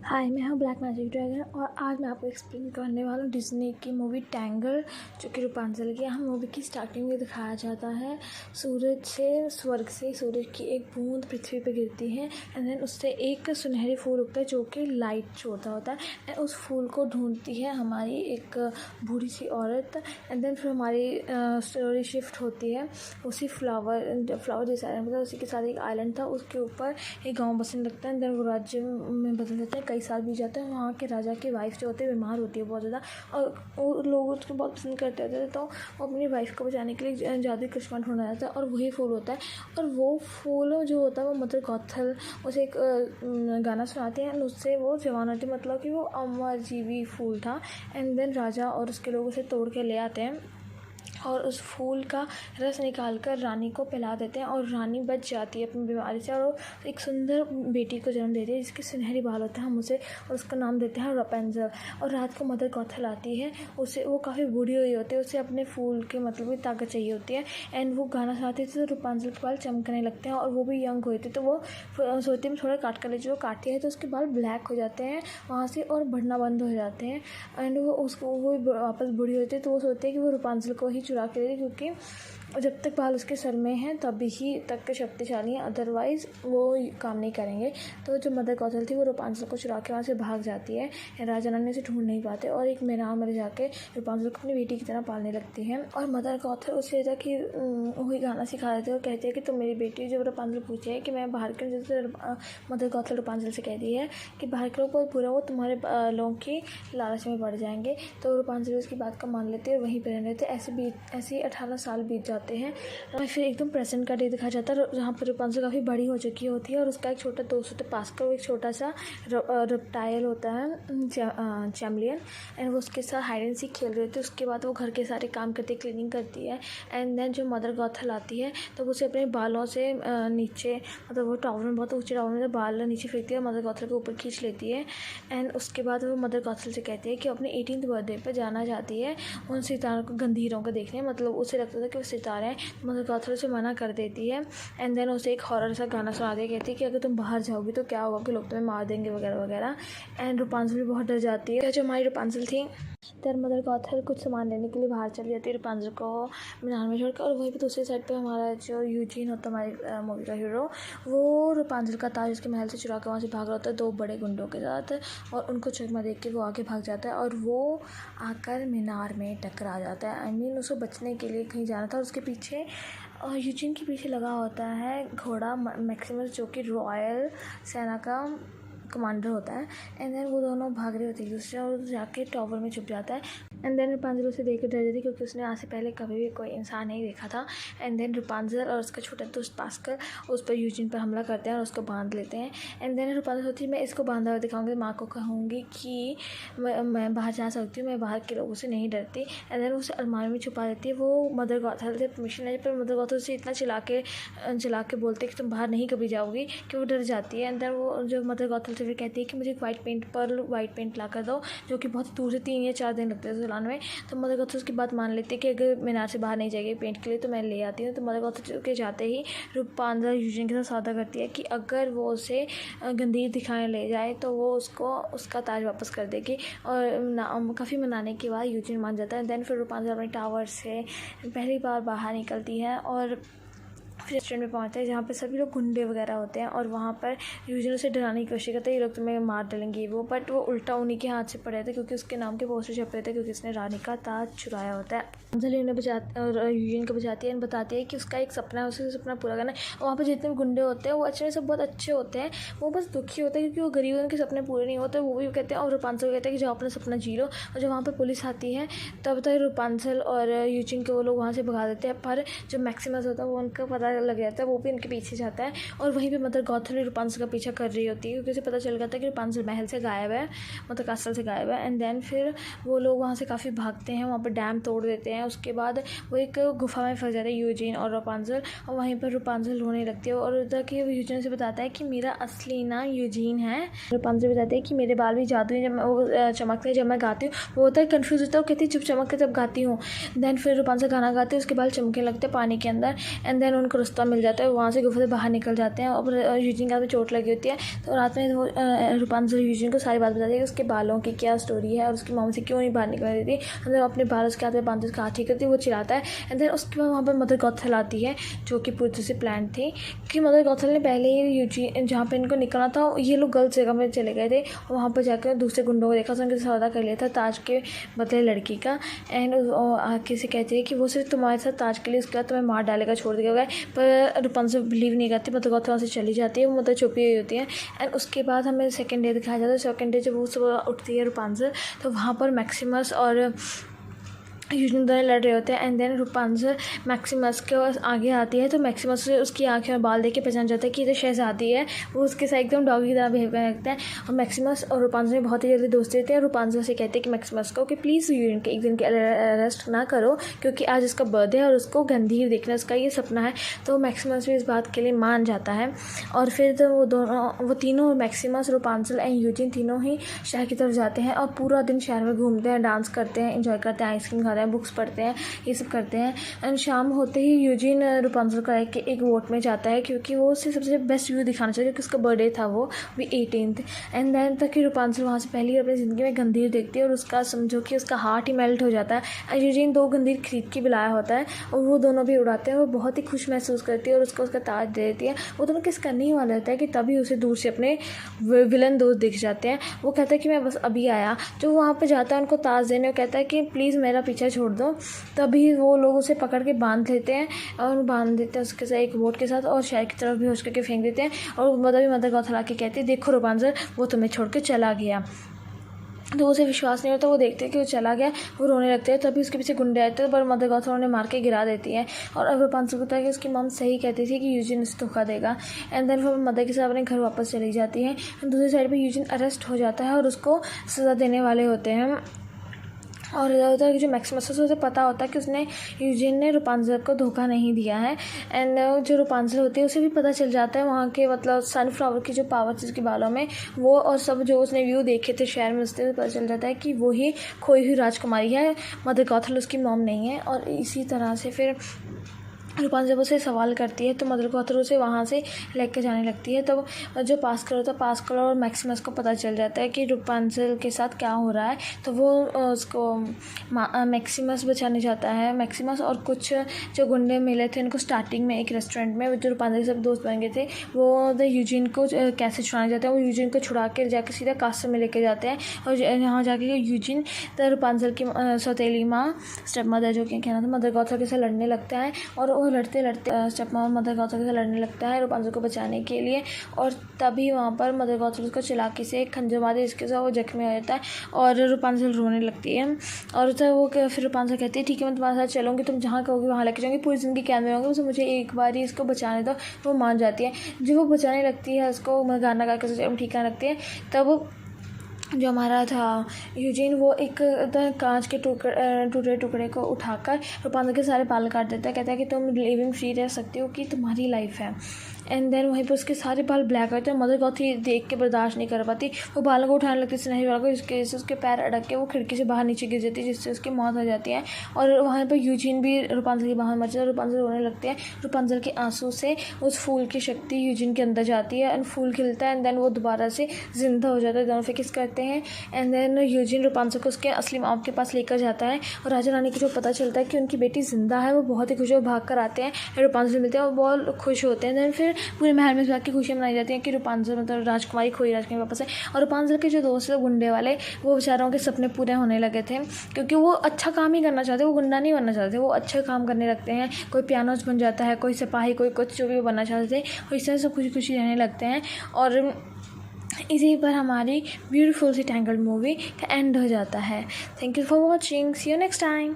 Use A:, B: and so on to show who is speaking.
A: हाय, मैं हूँ black magic dragon और आज मैं आपको एक्सप्लेन करने वाला हूँ डिज़नी की मूवी टैंगल, जो कि रूपांचल की। हम मूवी की स्टार्टिंग में दिखाया जाता है स्वर्ग से सूरज की एक बूंद पृथ्वी पर गिरती है एंड देन उससे एक सुनहरी फूल उगता है जो कि लाइट छोड़ता होता है एंड उस फूल को ढूंढती है हमारी एक बूढ़ी सी औरत। एंड देन फिर हमारी स्टोरी शिफ्ट होती है उसी फ्लावर जैसा आइलैंड, मतलब उसी के साथ एक आइलैंड था, उसके ऊपर एक गाँव बसने लगता है एंड देन वो राज्य में बदल जाता है। कई साल बीत जाते हैं। वहाँ के राजा की वाइफ जो होती है बीमार होती है बहुत ज़्यादा और वो लोग उसको बहुत पसंद करते होते थे, तो वो अपनी वाइफ को बचाने के लिए जादुई करिश्मा ढूंढा जाता है और वही फूल होता है। और वो फूल जो होता है वो मदर गॉथल उसे एक गाना सुनाते हैं एंड उससे वो जवान होती है, मतलब कि वो अमरजीवी फूल था। एंड देन राजा और उसके लोग उसे तोड़ के ले आते हैं और उस फूल का रस निकाल कर रानी को पिला देते हैं और रानी बच जाती है अपनी बीमारी से और वो एक सुंदर बेटी को जन्म देती है जिसके सुनहरी बाल होते हैं। हम उसे और उसका नाम देते हैं रपेंजल। और रात को मदर गॉथल आती है, उसे वो काफ़ी बूढ़ी हुई होती है, उसे अपने फूल के मतलब की ताकत चाहिए होती है एंड वो गाना सुनाती थी तो रूपांचल के बाल चमकने लगते हैं और वो भी यंग हुई थी, तो वो सोचती में थोड़ा काट कर ले, जो काटती है तो उसके बाल ब्लैक हो जाते हैं वहाँ से और बढ़ना बंद हो जाते हैं एंड वो वापस बूढ़ी होती है। तो वो सोचती है कि वो रूपांचल को ही चुरा के ले, क्योंकि जब तक बाल उसके सर में हैं तभी ही तक के शक्तिशाली हैं, अदरवाइज़ वो काम नहीं करेंगे। तो जो मदर गॉथल थी वो रूपांचल को चुरा के वहाँ से भाग जाती है। राजा रानी उसे ढूंढ नहीं पाते और एक मैदान में जाके रूपांचल को अपनी बेटी की तरह पालने लगती है। और मदर गॉथल उसे कि वही गाना सिखा देते हैं और कहते हैं कि तुम मेरी बेटी। जब रूपांचल पूछे है कि मैं बाहर के, जैसे मदर गॉथल रूपांचल से कहती है कि बाहर के लोग बहुत बुरा, वो तुम्हारे लोगों की लालच में बढ़ जाएंगे। तो रूपांचल उसकी बात का मान लेते हैं और वहीं पर रहने देते। ऐसे 18 साल बीत जाते हैं और फिर एकदम प्रेजेंट का डे दिखाया जाता है जहाँ पर रूपांचल काफ़ी बड़ी हो चुकी होती है और उसका एक छोटा दोस्त होता है पास्कर, वो एक छोटा सा रेप्टाइल होता है चैम्लियन एंड वो उसके साथ हाइड एंड सीक खेल रहे थे। उसके बाद वो घर के सारे काम करती है, क्लीनिंग करती है एंड देन जो मदर गॉथल आती है तो उसे अपने बालों से नीचे, मतलब वो टावर में बहुत ऊँचे टावर में बाल नीचे फेंकती है, मदर गॉथल को ऊपर खींच लेती है एंड उसके बाद वो मदर गॉथल से कहती है कि अपने 18th बर्थडे पर जाना चाहती है उन सितारों को, गंधीरों को देखने। मतलब उसे लगता था कि वो सितारे हैं, मदर गॉथल उसे मना कर देती है एंड देन उसे एक हॉरर सा गाना सुना दिया, कहती है कि अगर तुम बाहर जाओगी तो क्या होगा कि लोग तुम्हें मार देंगे वगैरह वगैरह। एंड रूपांचल भी बहुत डर जाती है। जो हमारी रूपांचल थी तर मदर गॉथल कुछ सामान लेने के लिए बाहर चली जाती है रूपांचल को मैदान में छोड़कर, और वहीं पे दूसरी साइड पे हमारा जो यूजीन होता है हमारी मूवी का हीरो, वो रूपांचल का ताज उसके महल से चुरा कर वहाँ से भाग रहा होता है 2 बड़े गुंडों के साथ और उनको चकमा देख के वो आगे भाग जाता है और वो आकर मीनार में टकरा जाता है। आई मीन उसको बचने के लिए कहीं जाना था और उसके पीछे यूजीन के पीछे लगा होता है घोड़ा मैक्सिमस, जो कि रॉयल सेना का कमांडर होता है। एंड देन वो दोनों भाग रहे होते हैं दूसरे और जाके टावर में छुप जाता है। एंड देन रूपांचल उसे देख कर डर जाती है क्योंकि उसने आज से पहले कभी भी कोई इंसान नहीं देखा था। एंड देन रूपांचल और उसका छोटा दोस्त पास्कर उस पर यूजिन पर हमला करते हैं और उसको बांध लेते हैं। एंड देन रूपांचल सोचती है मैं इसको बांधा हुआ दिखाऊंगी, माँ को कहूँगी कि मैं बाहर जा सकती हूँ, मैं बाहर के लोगों से नहीं डरती। एंड देन उसे अलमारी में छुपा देती है। वो मदर गॉथल से परमिशन ले, पर मदर गॉथल से इतना चिल्ला के बोलते हैं कि तुम बाहर नहीं कभी जाओगी, कि वो डर जाती है। एंड देन वो जो मदर गॉथल से फिर कहती है कि मुझे एक वाइट पेंट ला कर दो, जो कि बहुत दूर से 3 या 4 दिन लगते हैं चलाने में। तो मदर गॉथल उसकी बात मान लेती है कि अगर मीनार से बाहर नहीं जाएगी पेंट के लिए तो मैं ले आती हूँ। तो मदर गॉथल के जाते ही रूपांचल यूजिन के साथ सौदा करती है कि अगर वो उसे गंदीर दिखाने ले जाए तो वो उसको उसका ताज वापस कर देगी और काफ़ी मनाने के बाद यूजिन मान जाता है। देन फिर रूपांचल अपने टावर से पहली बार बाहर निकलती है और फिर रेस्टोरेंट में पहुंचते हैं जहाँ पे सभी लोग गुंडे वगैरह होते हैं और वहाँ पर यूजुअली उसे डराने की कोशिश करते हैं, ये लोग तुम्हें मार डालेंगे वो, बट वो उल्टा उन्हीं के हाथ से पड़े थे क्योंकि उसके नाम के पोस्टर छप रहे थे, क्योंकि उसने रानी का ताज चुराया होता है। अंजलि उन्हें बचाती और यूजिन को बचाती है एंड बताती है कि उसका एक सपना है, उसे सपना पूरा करना है। वहाँ पर जितने भी गुंडे होते हैं वो अच्छे सब बहुत अच्छे होते हैं, वो बस दुखी होते हैं क्योंकि वो गरीब उनके सपने पूरे नहीं होते, वो भी कहते हैं। और रूपांचल कहते हैं कि जो अपना सपना जी लो। और जब वहाँ पर पुलिस आती है तब तक रूपांचल और यूजिन के वो लोग वहाँ से भगा देते हैं, पर जो मैक्सिमस होता है वो उनका पता लग जाता है, वो भी उनके पीछे जाता है और वहीं पे मदर गॉथल रूपांचल का पीछा कर रही होती है क्योंकि उसे पता चल गया था कि रूपांचल महल से गायब है, मतलब कास्टल से गायब है। एंड देन फिर वो लोग वहाँ से काफ़ी भागते हैं, वहाँ पर डैम तोड़ देते हैं। उसके बाद वो एक गुफा में फंस जाते हैं यूजिन और रूपांचल, और वहीं पर रूपांचल रोने लगती है और उधर के यूजिन से बताता है कि मेरा असली नाम यूजिन है। रूपांचल बताते हैं कि मेरे बाल भी जादू हैं, जब वो चमकते हैं जब मैं गाती हूँ। वो होता है कन्फ्यूज होता है, वो कहती है चुप चमकते जब गाती हूँ। देन फिर रूपांचल गाना गाते हैं, उसके बाल चमकने लगते हैं पानी के अंदर। एंड देन उनको रास्ता मिल जाता है, वहाँ से गुफा से बाहर निकल जाते हैं। और यूजिन के हाथ में चोट लगी होती है, तो रात में वो रूपांशल यूजिन को सारी बात बताती है कि उसके बालों की क्या स्टोरी है और उसकी मॉम से क्यों नहीं बाहर निकल रही थी। मतलब अपने बाल उसके हाथ में बांधते उसका हाथ ठीक करती है, वो चिल्लाता है। एंड देन उसके बाद वहाँ पर मदर गॉथल आती है, जो कि पूरी तरह से प्लान थी कि मदर गॉथल ने पहले ही यूजिन जहाँ पर इनको निकलना था, ये लोग गलत जगह में चले गए थे और वहाँ पर जाकर दूसरे गुंडों को देखा, तो उनके सौदा कर लिया था ताज के बदले लड़की का। एंड आके से कहती है कि वो सिर्फ तुम्हारे साथ ताज के लिए, उसके बाद तुम्हें मार डालेगा, छोड़ देगा। पर रूपांशल बिलीव नहीं करती, मदर गॉथल वहाँ से चली जाती है, वो मदर छुपी हुई होती है। एंड उसके बाद हमें सेकंड डे दिखाया जाता है। सेकंड डे जब वो सुबह उठती है रूपांशल, तो वहाँ पर मैक्सिमस और यूजिन दोनों लड़ रहे होते हैं। एंड देन रूपांशल मैक्सिमस के आगे आती है, तो मैक्सिमस से उसकी आँखें में बाल देख के पहचान जाता है कि ये तो शहज़ादी है। वो उसके साथ एकदम डॉगी की तरह बिहेव करने लगता है और मैक्सिमस और रूपांशल में बहुत ही जल्दी दोस्ती होती है। रूपांशल से कहते हैं कि मैक्सिमस को कि प्लीज़ यूजिन के एक दिन के अरेस्ट ना करो, क्योंकि आज उसका बर्थडे है और उसको गंभीर देखना उसका ये सपना है। तो मैक्सिमस भी इस बात के लिए मान जाता है। और फिर तो वो तीनों मैक्सिमस, रूपांशल एंड यूजिन तीनों ही शहर की तरफ जाते हैं और पूरा दिन शहर में घूमते हैं, डांस करते हैं, इंजॉय करते हैं, आइसक्रीम खाते हैं, बुक्स पढ़ते हैं, ये सब करते हैं। एंड शाम होते ही यूजिन रूपांशल का एक वोट में जाता है, क्योंकि वो उसे सबसे बेस्ट व्यू दिखाना चाहिए, क्योंकि उसका बर्थडे था वो भी 18th। एंड देन तक कि रूपांशल वहाँ से पहली अपनी ज़िंदगी में गंदीर देखती है और उसका समझो कि उसका हार्ट ही मेल्ट हो जाता है। यूजिन 2 गंदीर खरीद के भी लाया होता है और वो दोनों भी उड़ाते हैं। वो बहुत ही खुश महसूस करती है और उसका ताज दे देती है। वो दोनों किस करने ही वाला होता है कि तभी उसे दूर से अपने विलन दोस्त दिख जाते हैं। वो कहता है कि मैं बस अभी आया। जो वहाँ पर जाता है उनको ताज देने, वो कहता है कि प्लीज़ मेरा पीछा छोड़ दो। तभी वो लोग उसे पकड़ के बांध लेते हैं और बांध देते हैं उसके साथ एक बोट के साथ और शहर की तरफ बेहोश करके फेंक देते हैं। और मदर गॉथल आके कहती है, देखो रूपांशल, वो तुम्हें छोड़ के चला गया। तो उसे विश्वास नहीं होता। वो देखते हैं कि वो चला गया, वो रोने लगते हैं। तभी उसके पीछे गुंडे आते हैं, पर मदर गॉथल उन्हें मार के गिरा देती है। और अब रूपांशल को पता है कि उसकी मॉम सही कहती थी कि यूजिन उसे धोखा देगा। एंड देन वो मदर के साथ अपने घर वापस चली जाती है। दूसरी साइड पे यूजिन अरेस्ट हो जाता है और उसको सज़ा देने वाले होते हैं। और उधर जो मैक्सिमस है उसे पता होता है कि उसने यूजिन ने रूपांशल को धोखा नहीं दिया है। एंड जो रूपांशल होती है उसे भी पता चल जाता है वहाँ के मतलब सनफ्लावर की जो पावर थी उसके बालों में, वो और सब जो उसने व्यू देखे थे शहर में, उससे पता चल जाता है कि वो ही खोई हुई राजकुमारी है, मदर गॉथल उसकी मॉम नहीं है। और इसी तरह से फिर रूपांशल जब उसे सवाल करती है तो मदर गॉथल उसे वहाँ से लेकर जाने लगती है। तब जो पास्कल और मैक्सिमस को पता चल जाता है कि रूपांशल के साथ क्या हो रहा है। तो वो उसको मैक्सिमस बचाने जाता है। मैक्सिमस और कुछ जो गुंडे मिले थे उनको स्टार्टिंग में एक रेस्टोरेंट में, जो रूपांशल के सब दोस्त बन गए थे, वो यूजिन को कैसे छुड़ाने जाते हैं। वो यूजिन को छुड़ा के जाकर सीधा कास्ट में लेके जाते हैं और यहाँ जाके यूजिन तो रूपांशल की सौतेली माँ स्टेप मदर जो कि कहना था मदर गॉथल के साथ लड़ने लगता है। और लड़ते स्टेप मदर गॉथल से लड़ने लगता है रूपांशल को बचाने के लिए। और तभी वहाँ पर मदर गॉथल उसको चालाकी से एक खंजर मारती है, जिसके साथ वो जख्मी हो जाता है और रूपांशल रोने लगती है। और तो वो फिर रूपांशल कहती है, ठीक है मैं तुम्हारे साथ चलूँगी, तुम जहाँ कहोगी वहाँ लेके जाऊँगी, पूरी ज़िंदगी कैद में रहूँगी, तो मुझे एक बार ही इसको बचाने दो। वो मान जाती है। जब वो बचाने लगती है उसको, गाना गा के ठीक करने लगती है, तब जो हमारा था यूजिन वो एक कांच के टुकड़े को उठाकर रूपांशल के सारे बाल काट देता है। कहता है कि तुम लिविंग फ्री रह सकती हो, कि तुम्हारी लाइफ है। एंड देन वहीं पर उसके सारे बाल ब्लैक होते हैं। मदर गॉथल देख के बर्दाश्त नहीं कर पाती, वो बालों को उठाने लगती है सुनहरी बालों को, जिसकी वजह से उसके पैर अड़क के वो खिड़की से बाहर नीचे गिर जाती है, जिससे उसकी मौत हो जाती है। और वहाँ पर यूजिन भी रूपांशल के बाहर मर जाता है। रूपांशल रोने लगते हैं। रूपांशल के आंसू से उस फूल की शक्ति यूजिन के अंदर जाती है एंड फूल खिलता है। एंड देन वो दोबारा से जिंदा हो जाता है। दोनों फिर किस करते हैं। एंड देन यूजिन रूपांशल को उसके असली माँ के पास लेकर जाता है और राजा रानी को जो पता चलता है कि उनकी बेटी जिंदा है, वो बहुत ही खुश हो भाग कर आते हैं, रूपांशल मिलते हैं और बहुत खुश होते हैं। देन फिर पूरे महल में की खुशियाँ मनाई जाती हैं कि रूपांशल मतलब राजकुमारी खोई राजकुमारी वापस है। और रूपांशल के जो दोस्त थे गुंडे वाले, वो बेचारों के सपने पूरे होने लगे थे, क्योंकि वो अच्छा काम ही करना चाहते, वो गुंडा नहीं बनना चाहते, वो अच्छा काम करने लगते हैं। कोई पियानोज बन जाता है, कोई सिपाही, कोई कुछ जो भी बनना चाहते थे, और इस तरह से खुशी खुशी रहने लगते हैं। और इसी पर हमारी ब्यूटीफुल सी टैंगल्ड मूवी का एंड हो जाता है। Thank you for watching, see you next time.